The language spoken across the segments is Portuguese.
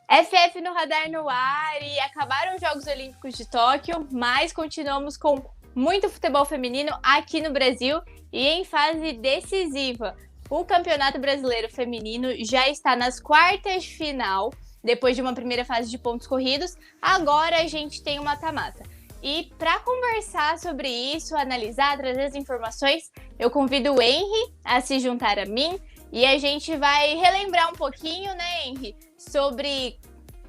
FF no radar no ar e acabaram os Jogos Olímpicos de Tóquio, mas continuamos com muito futebol feminino aqui no Brasil e em fase decisiva. O Campeonato Brasileiro Feminino já está nas quartas de final, depois de uma primeira fase de pontos corridos. Agora a gente tem o mata-mata. E para conversar sobre isso, analisar, trazer as informações, eu convido o Henry a se juntar a mim e a gente vai relembrar um pouquinho, né, Henry, sobre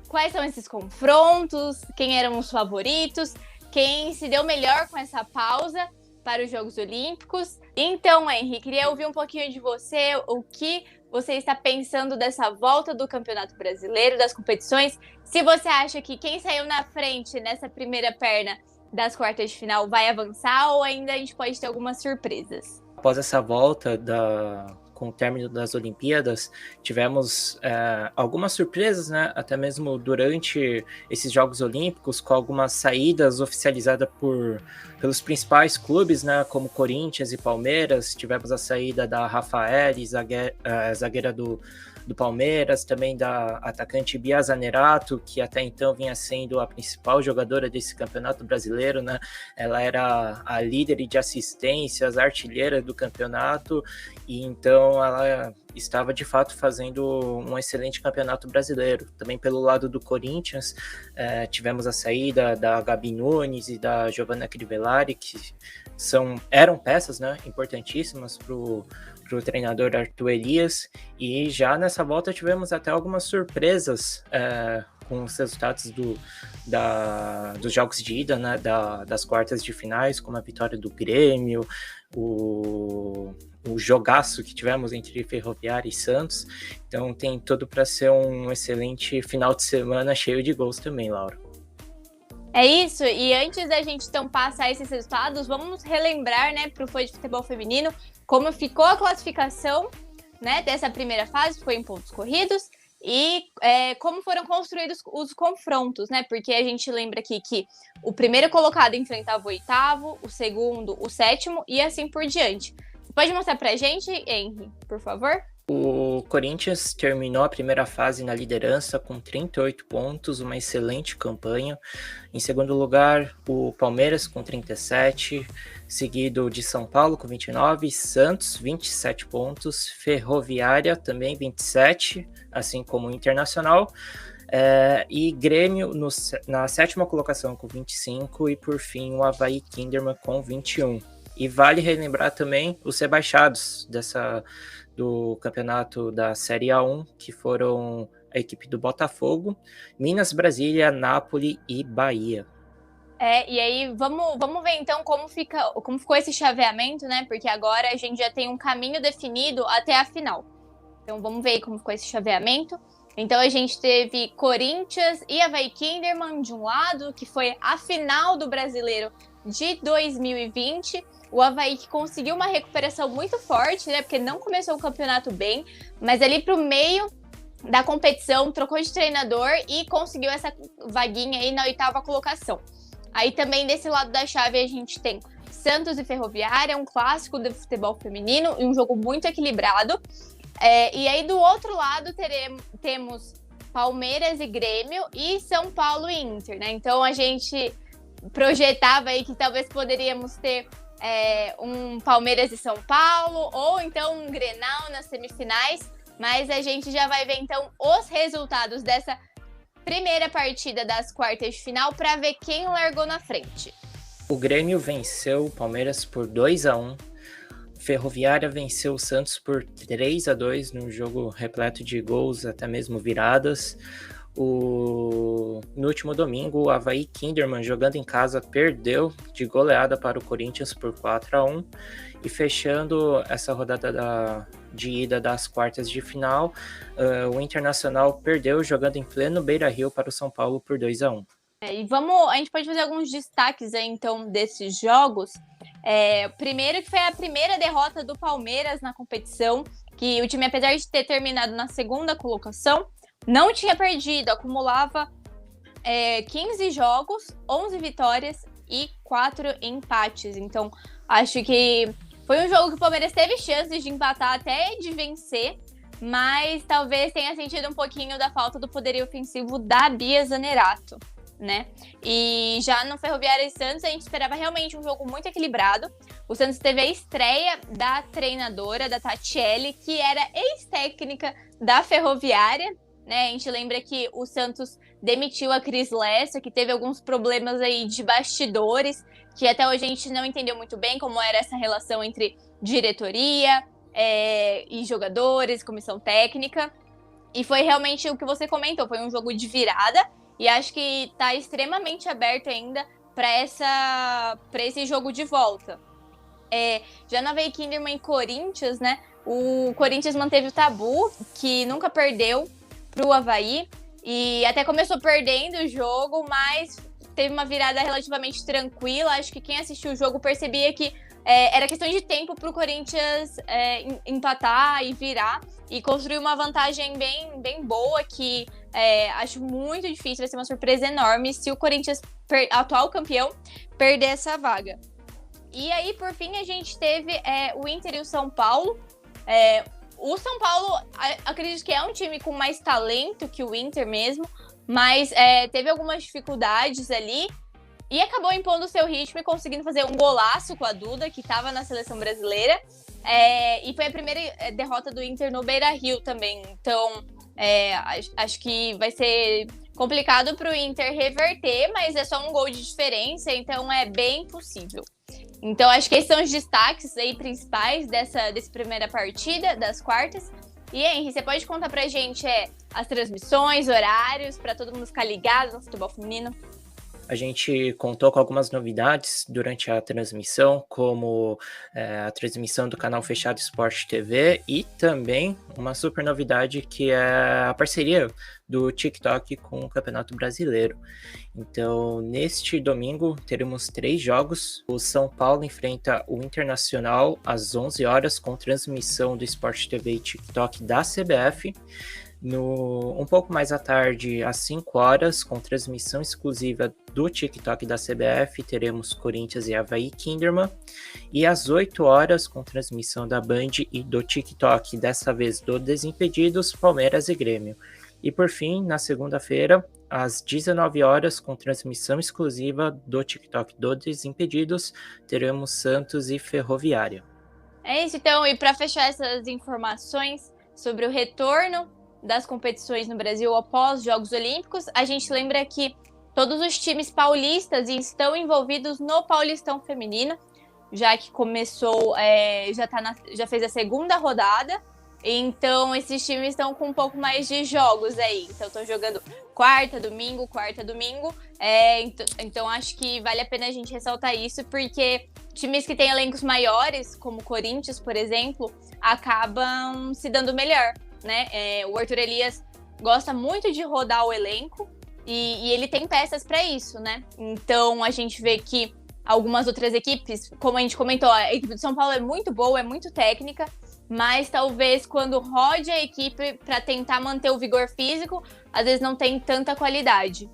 quais são esses confrontos, quem eram os favoritos, quem se deu melhor com essa pausa para os Jogos Olímpicos. Então, Henry, queria ouvir um pouquinho de você, o que você está pensando dessa volta do Campeonato Brasileiro, das competições, se você acha que quem saiu na frente nessa primeira perna das quartas de final vai avançar ou ainda a gente pode ter algumas surpresas. Após essa volta com o término das Olimpíadas, tivemos algumas surpresas, né? Até mesmo durante esses Jogos Olímpicos, com algumas saídas oficializadas pelos principais clubes, né? Como Corinthians e Palmeiras. Tivemos a saída da Rafaele, zagueira do Palmeiras, também da atacante Bia Zanerato, que até então vinha sendo a principal jogadora desse campeonato brasileiro, né? Ela era a líder de assistências, a artilheira do campeonato, e então ela estava de fato fazendo um excelente campeonato brasileiro. Também pelo lado do Corinthians, tivemos a saída da Gabi Nunes e da Giovanna Crivellari, que eram peças, né, importantíssimas para o treinador Arthur Elias, e já nessa volta tivemos até algumas surpresas com os resultados dos jogos de ida, né, das quartas de finais, como a vitória do Grêmio, o jogaço que tivemos entre Ferroviária e Santos. Então tem tudo para ser um excelente final de semana cheio de gols também, Laura. É isso, e antes da gente então passar esses resultados, vamos relembrar, né, para o fã de futebol feminino, como ficou a classificação, né, dessa primeira fase, foi em pontos corridos, e como foram construídos os confrontos, né, porque a gente lembra aqui que o primeiro colocado enfrentava o oitavo, o segundo, o sétimo, e assim por diante. Pode mostrar pra gente, Henry, por favor? O Corinthians terminou a primeira fase na liderança com 38 pontos, uma excelente campanha. Em segundo lugar, o Palmeiras com 37, seguido de São Paulo com 29, Santos 27 pontos, Ferroviária também 27, assim como o Internacional, e Grêmio na sétima colocação com 25 e por fim o Avaí Kinderman com 21. E vale relembrar também os rebaixados do campeonato da Série A1, que foram a equipe do Botafogo, Minas, Brasília, Nápoles e Bahia. E aí vamos ver então como ficou esse chaveamento, né? Porque agora a gente já tem um caminho definido até a final. Então vamos ver aí como ficou esse chaveamento. Então a gente teve Corinthians e Avaí Kinderman de um lado, que foi a final do Brasileiro de 2020. O Avaí que conseguiu uma recuperação muito forte, né? Porque não começou o campeonato bem, mas ali pro meio da competição trocou de treinador e conseguiu essa vaguinha aí na oitava colocação. Aí também desse lado da chave a gente tem Santos e Ferroviária, um clássico do futebol feminino e um jogo muito equilibrado. E aí do outro lado temos Palmeiras e Grêmio e São Paulo e Inter, né? Então a gente projetava aí que talvez poderíamos ter um Palmeiras e São Paulo, ou então um Grenal nas semifinais, mas a gente já vai ver então os resultados dessa primeira partida das quartas de final para ver quem largou na frente. O Grêmio venceu o Palmeiras por 2-1, Ferroviária venceu o Santos por 3-2 num jogo repleto de gols, até mesmo viradas. No último domingo, o Avaí Kinderman, jogando em casa, perdeu de goleada para o Corinthians por 4-1. E fechando essa rodada de ida das quartas de final, o Internacional perdeu jogando em pleno Beira-Rio para o São Paulo por 2-1. E a gente pode fazer alguns destaques aí, então, desses jogos. Primeiro que foi a primeira derrota do Palmeiras na competição, que o time, apesar de ter terminado na segunda colocação, não tinha perdido, acumulava 15 jogos, 11 vitórias e 4 empates. Então, acho que foi um jogo que o Palmeiras teve chances de empatar até de vencer, mas talvez tenha sentido um pouquinho da falta do poderio ofensivo da Bia Zanerato, né? E já no Ferroviária e Santos, a gente esperava realmente um jogo muito equilibrado. O Santos teve a estreia da treinadora, da Tatiele, que era ex-técnica da Ferroviária, né? A gente lembra que o Santos demitiu a Cris Lessa, que teve alguns problemas aí de bastidores, que até hoje a gente não entendeu muito bem como era essa relação entre diretoria e jogadores, comissão técnica. E foi realmente o que você comentou, foi um jogo de virada, e acho que tá extremamente aberto ainda para esse jogo de volta. Já na Avaí Kinderman e Corinthians, né? O Corinthians manteve o tabu, que nunca perdeu pro Avaí, e até começou perdendo o jogo, mas teve uma virada relativamente tranquila. Acho que quem assistiu o jogo percebia que era questão de tempo pro Corinthians empatar e virar, e construir uma vantagem bem, bem boa, que acho muito difícil, vai ser uma surpresa enorme se o Corinthians, atual campeão, perder essa vaga. E aí, por fim, a gente teve o Inter e o São Paulo. O São Paulo, acredito que é um time com mais talento que o Inter mesmo, mas teve algumas dificuldades ali e acabou impondo o seu ritmo e conseguindo fazer um golaço com a Duda, que estava na seleção brasileira. E foi a primeira derrota do Inter no Beira-Rio também. Então, acho que vai ser complicado para o Inter reverter, mas é só um gol de diferença, então é bem possível. Então, acho que esses são os destaques aí principais dessa primeira partida, das quartas. E, Henry, você pode contar pra gente as transmissões, horários, para todo mundo ficar ligado no futebol feminino? A gente contou com algumas novidades durante a transmissão, como a transmissão do canal Fechado Esporte TV e também uma super novidade que é a parceria do TikTok com o Campeonato Brasileiro. Então, neste domingo, teremos 3 jogos. O São Paulo enfrenta o Internacional às 11 horas, com transmissão do Esporte TV e TikTok da CBF. Um pouco mais à tarde, às 5 horas, com transmissão exclusiva do TikTok da CBF, teremos Corinthians e Avaí Kinderman. E às 8 horas, com transmissão da Band e do TikTok, dessa vez do Desimpedidos, Palmeiras e Grêmio. E por fim, na segunda-feira, às 19 horas, com transmissão exclusiva do TikTok do Desimpedidos, teremos Santos e Ferroviária. É isso, então. E para fechar essas informações sobre o retorno das competições no Brasil após os Jogos Olímpicos, a gente lembra que todos os times paulistas estão envolvidos no Paulistão Feminino, já que começou, já fez a segunda rodada, então esses times estão com um pouco mais de jogos aí, então estão jogando quarta, domingo, então acho que vale a pena a gente ressaltar isso, porque times que têm elencos maiores, como o Corinthians, por exemplo, acabam se dando melhor, né? O Arthur Elias gosta muito de rodar o elenco e ele tem peças para isso, né? Então a gente vê que algumas outras equipes, como a gente comentou, a equipe do São Paulo é muito boa, é muito técnica, mas talvez quando rode a equipe para tentar manter o vigor físico, às vezes não tem tanta qualidade.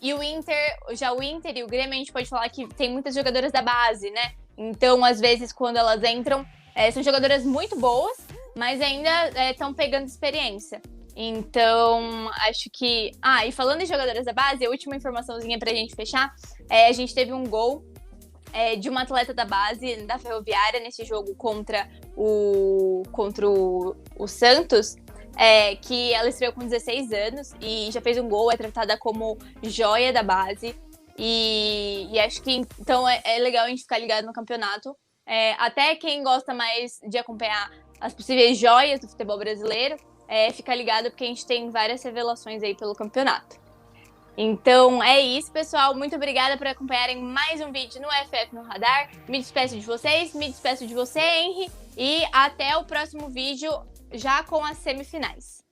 E o Inter e o Grêmio, a gente pode falar que tem muitas jogadoras da base, né? Então, às vezes, quando elas entram, são jogadoras muito boas, mas ainda estão pegando experiência. Então, acho que... e falando em jogadoras da base, a última informaçãozinha pra gente fechar, a gente teve um gol de uma atleta da base, da Ferroviária, nesse jogo contra o Santos, que ela estreou com 16 anos e já fez um gol, é tratada como joia da base. E acho que, então, é legal a gente ficar ligado no campeonato. Até quem gosta mais de acompanhar as possíveis joias do futebol brasileiro, fica ligado porque a gente tem várias revelações aí pelo campeonato. Então é isso, pessoal. Muito obrigada por acompanharem mais um vídeo no FF no Radar. Me despeço de vocês, me despeço de você, Henry, e até o próximo vídeo já com as semifinais.